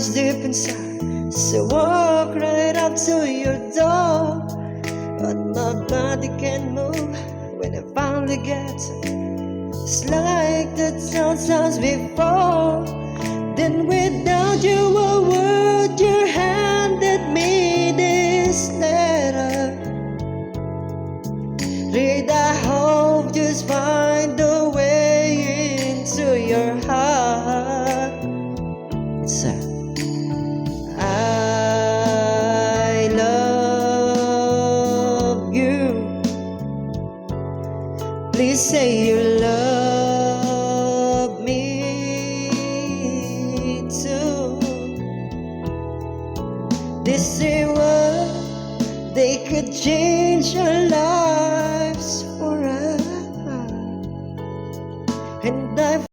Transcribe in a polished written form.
is deep inside, so walk right up to your door. But my body can't move when I finally get to. It's like the times before.